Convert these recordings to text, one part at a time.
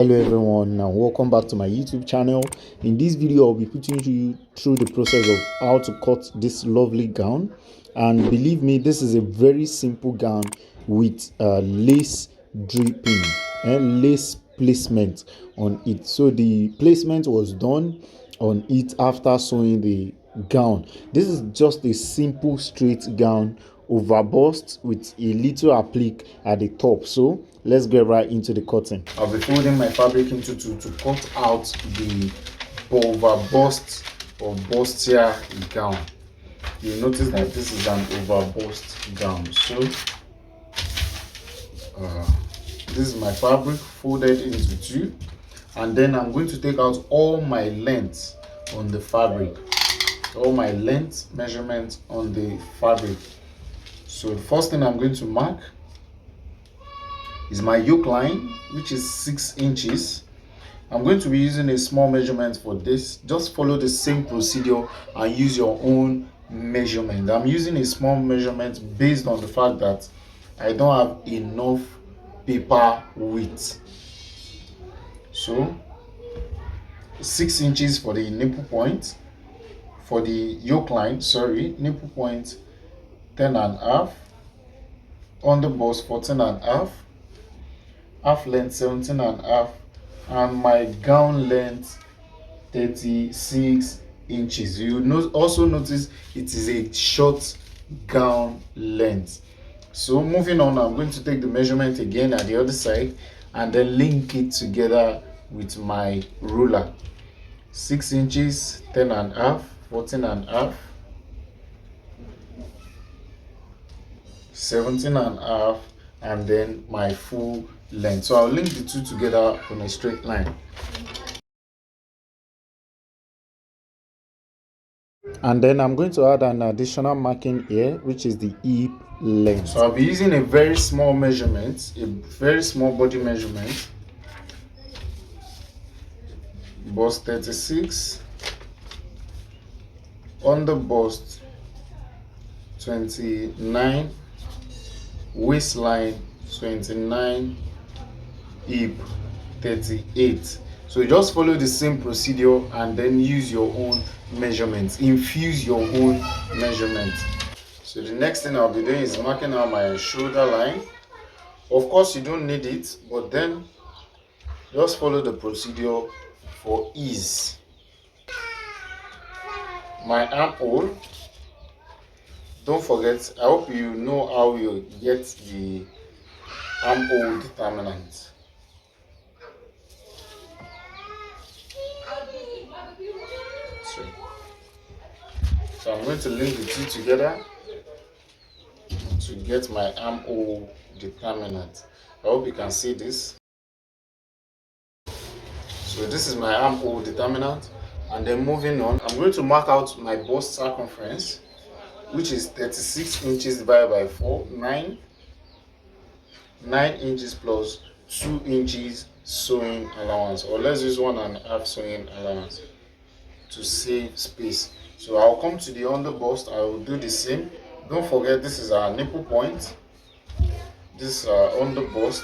Hello everyone and welcome back to my YouTube channel. In this video I'll be putting you through the process of how to cut this lovely gown, and believe me, this is a very simple gown with lace dripping and lace placement on it. So the placement was done on it after sewing the gown. This is just a simple straight gown, overbust with a little applique at the top. So let's get right into the cutting. I'll be folding my fabric into two to cut out the overbust or bustier gown. You'll notice that this is an overbust gown. So this is my fabric folded into two, and then I'm going to take out all my length on the fabric, all my length measurement on the fabric. So the first thing I'm going to mark is my yoke line, which is 6 inches. I'm going to be using a small measurement for this. Just follow the same procedure and use your own measurement. I'm using a small measurement based on the fact that I don't have enough paper width. So 6 inches for the nipple point, for the yoke line, nipple point 10.5, underbust 14.5, half length 17.5, and my gown length 36 inches. You also notice it is a short gown length. So moving on, I'm going to take the measurement again at the other side and then link it together with my ruler. 6 inches, 10.5, 14.5, 17.5, and then my full length. So I'll link the two together on a straight line. And then I'm going to add an additional marking here, which is the hip length. So I'll be using a very small measurement, a very small body measurement. Bust 36, under bust 29, waistline 29, hip 38. So you just follow the same procedure and then use your own measurements, infuse your own measurement. So the next thing I'll be doing is marking out my shoulder line. Of course you don't need it, but then just follow the procedure for ease. My armhole, don't forget, I hope you know how you get the armhole determinant. So I'm going to link the two together to get my armhole determinant. I hope you can see this. So this is my armhole determinant, and then moving on, I'm going to mark out my bust circumference, which is 36 inches divided by 4, 9 inches plus 2 inches sewing allowance, or let's use 1.5 sewing allowance to save space. So I'll come to the underbust, I will do the same. Don't forget, this is our nipple point, this is our underbust,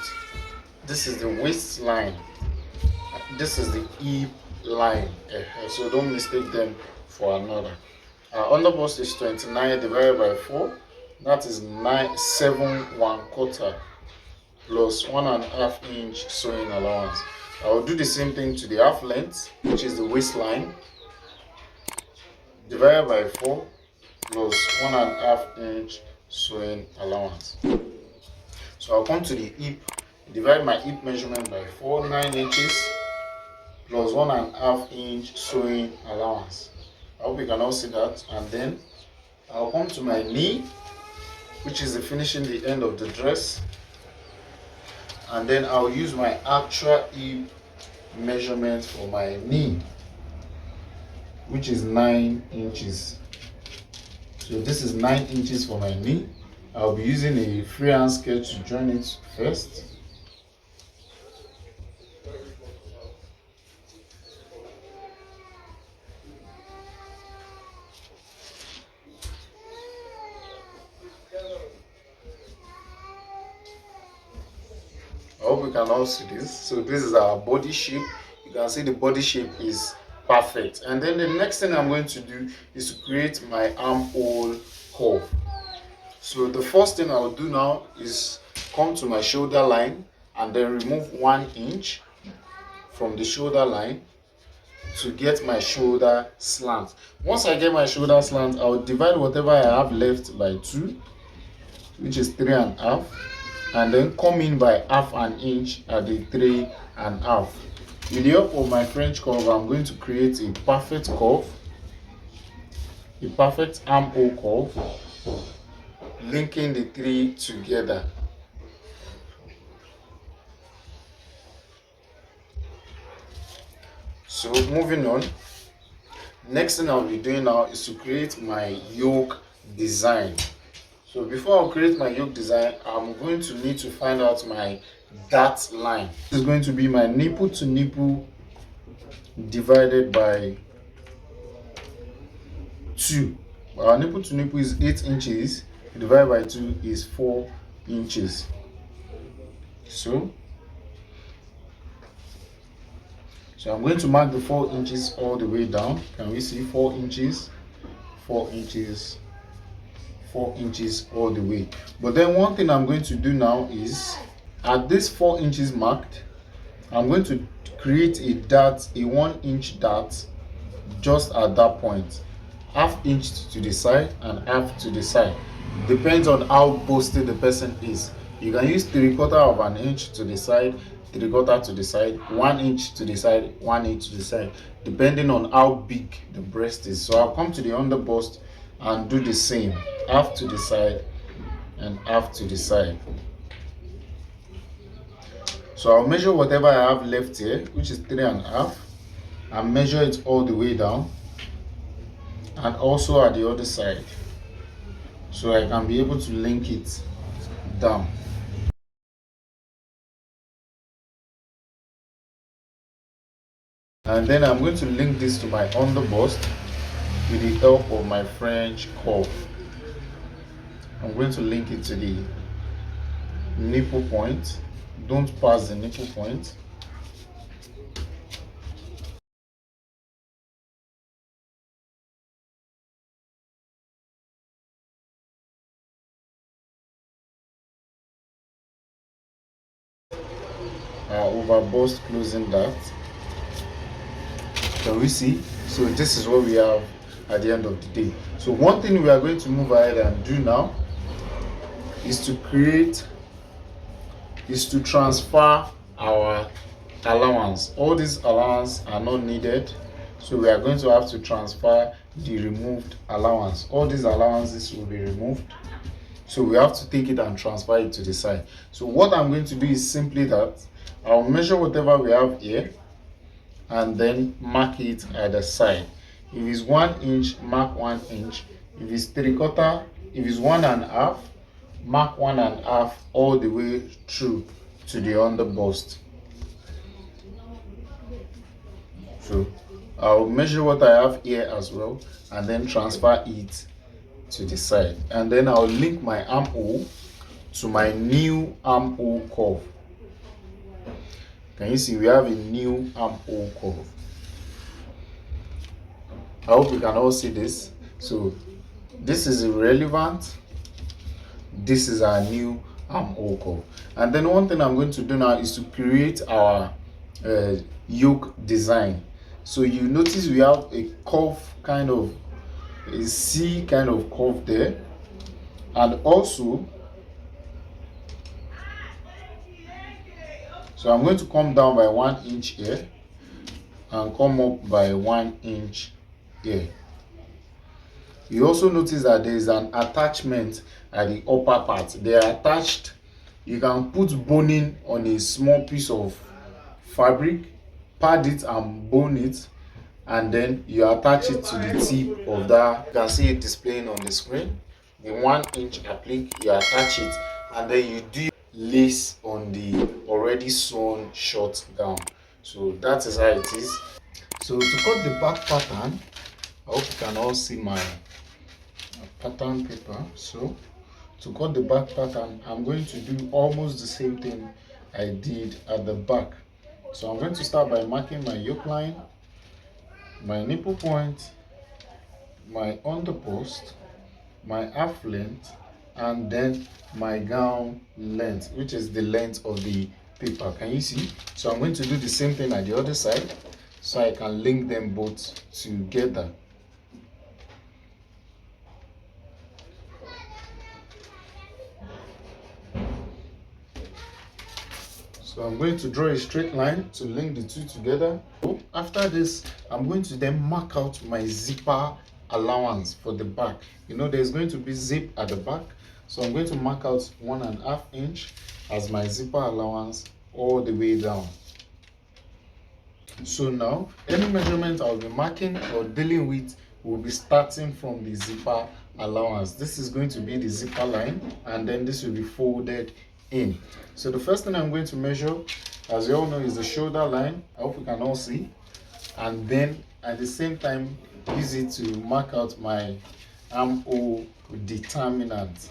this is the waistline, this is the hip line, so don't mistake them for another. Our underbust is 29 divided by 4, that is 7 1/4 plus 1.5 inch sewing allowance. I will do the same thing to the half length, which is the waistline, divided by 4 plus 1.5 inch sewing allowance. So I'll come to the hip, divide my hip measurement by 4, 9 inches plus 1.5 inch sewing allowance. I hope you can all see that. And then I'll come to my knee, which is the finishing the end of the dress, and then I'll use my actual hip measurement for my knee, which is 9 inches. So this is 9 inches for my knee. I'll be using a freehand scale to join it first. I hope you can all see this. So this is our body shape. You can see the body shape is perfect. And then the next thing I'm going to do is to create my armhole curve. So the first thing I'll do now is come to my shoulder line and then remove 1 inch from the shoulder line to get my shoulder slant. Once I get my shoulder slant, I'll divide whatever I have left by 2, which is 3.5, and then come in by 1/2 inch at the 3.5. With the help of my French curve, I'm going to create a perfect curve, a perfect armhole curve, linking the 3 together. So moving on, next thing I'll be doing now is to create my yoke design. So before I create my yoke design, I'm going to need to find out my dart line. This is going to be my nipple to nipple divided by 2. Our nipple to nipple is 8 inches, divided by 2 is 4 inches. So I'm going to mark the 4 inches all the way down. Can we see 4 inches, 4 inches, 4 inches all the way? But then one thing I'm going to do now is, at this 4 inches marked, I'm going to create a dart, a 1 inch dart just at that point. 1/2 inch to the side and 1/2 to the side. Depends on how boasted the person is. You can use 3/4 of an inch to the side, 3/4 to the side, 1 inch to the side, 1 inch to the side, depending on how big the breast is. So I'll come to the underbust and do the same, 1/2 to the side and 1/2 to the side. So I'll measure whatever I have left here, which is 3.5, and measure it all the way down, and also at the other side, so I can be able to link it down. And then I'm going to link this to my underbust with the help of my French curve. I'm going to link it to the nipple point. Don't pass the nipple point. Overbust closing that. Can we see? So this is what we have at the end of the day. So one thing we are going to move ahead and do now is to transfer our allowance. All these allowance are not needed, so we are going to have to transfer the removed allowance. All these allowances will be removed, so we have to take it and transfer it to the side. So what I'm going to do is simply that I'll measure whatever we have here and then mark it at the side. If it's 1 inch, mark 1 inch. If it's 3/4, if it's 1.5, mark 1.5 all the way through to the underbust. So I'll measure what I have here as well and then transfer it to the side, and then I'll link my armhole to my new armhole curve. Can you see we have a new armhole curve? I hope you can all see this. So this is irrelevant. This is our new armhole curve. And then one thing I'm going to do now is to create our yoke design. So you notice we have a curve, kind of a C kind of curve there, and also so I'm going to come down by 1 inch here and come up by 1 inch here. You also notice that there is an attachment at the upper part. They are attached. You can put boning on a small piece of fabric, pad it and bone it, and then you attach it to the tip of that. You can see it displaying on the screen. The 1 inch applique, you attach it, and then you do lace on the already sewn short gown. So that is how it is. So to cut the back pattern, I hope you can all see my pattern paper. So to cut the back pattern, I'm going to do almost the same thing I did at the back. So I'm going to start by marking my yoke line, my nipple point, my underpost, my half length, and then my gown length, which is the length of the paper. Can you see? So I'm going to do the same thing at the other side so I can link them both together. So I'm going to draw a straight line to link the two together. So after this, I'm going to then mark out my zipper allowance for the back. You know, there's going to be zip at the back. So I'm going to mark out 1.5 inch as my zipper allowance all the way down. So now, any measurement I'll be marking or dealing with will be starting from the zipper allowance. This is going to be the zipper line, and then this will be folded in. So the first thing I'm going to measure, as you all know, is the shoulder line. I hope you can all see. And then at the same time, use it to mark out my armhole determinant.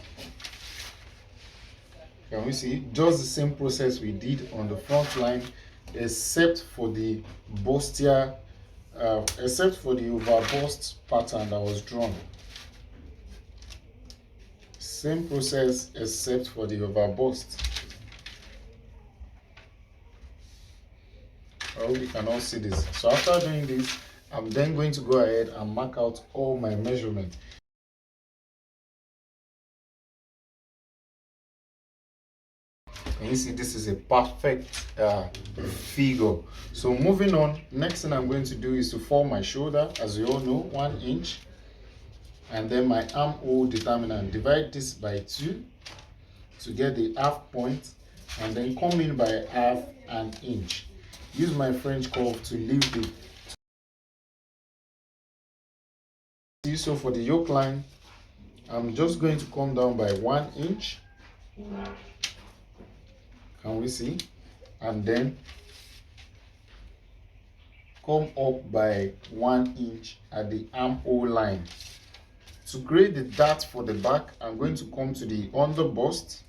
Can we see? Just the same process we did on the front line, except for the bustier, except for the overbust pattern that was drawn. Same process except for the overbust. I hope you can all see this. So after doing this, I'm then going to go ahead and mark out all my measurements. And you see this is a perfect figure. So moving on, next thing I'm going to do is to form my shoulder, as you all know, 1 inch, and then my armhole determinant. Divide this by 2 to get the half point, and then come in by half an inch. Use my French curve to leave the. So for the yoke line, I'm just going to come down by 1 inch. Can we see? And then come up by 1 inch at the armhole line. To create the dart for the back, I'm going to come to the underbust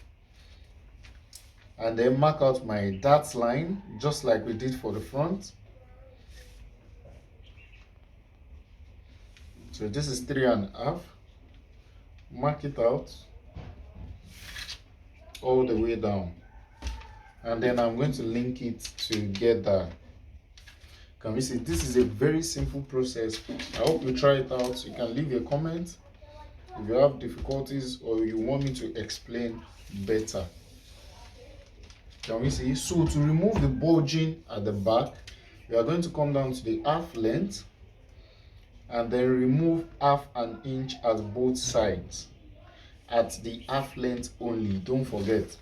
and then mark out my dart line just like we did for the front. So this is 3.5. Mark it out all the way down, and then I'm going to link it together. Can we see? This is a very simple process. I hope you try it out. You can leave a comment if you have difficulties or you want me to explain better. Can we see? So to remove the bulging at the back, we are going to come down to the half length and then remove half an inch at both sides. At the half length only, don't forget,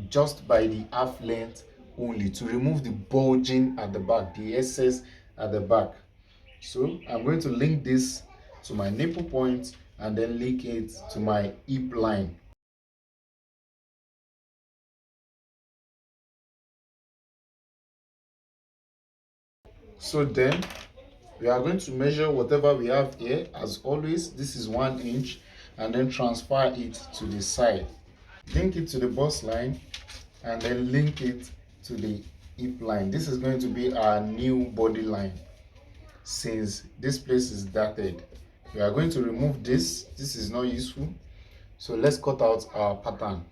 just by the half length only, to remove the bulging at the back, the excess at the back. So I'm going to link this to my nipple point and then link it to my hip line. So then we are going to measure whatever we have here. As always, this is 1 inch, and then transfer it to the side. Link it to the bust line and then link it to the hip line. This is going to be our new body line. Since this place is darted, we are going to remove this. This is not useful. So let's cut out our pattern.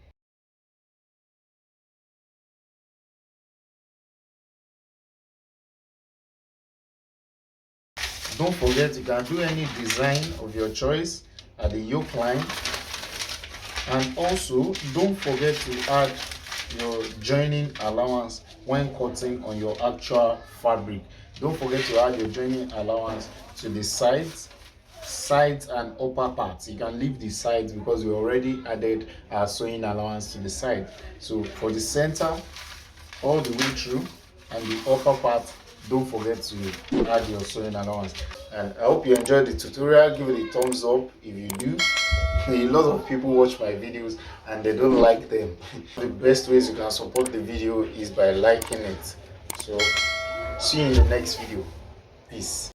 Don't forget, you can do any design of your choice at the yoke line. And also, don't forget to add your joining allowance when cutting on your actual fabric. Don't forget to add your joining allowance to the sides and upper parts. You can leave the sides because we already added our sewing allowance to the side. So for the center, all the way through, and the upper part, don't forget to add your sewing allowance. And I hope you enjoyed the tutorial. Give it a thumbs up if you do. A lot of people watch my videos and they don't like them. The best ways you can support the video is by liking it. So see you in the next video. Peace.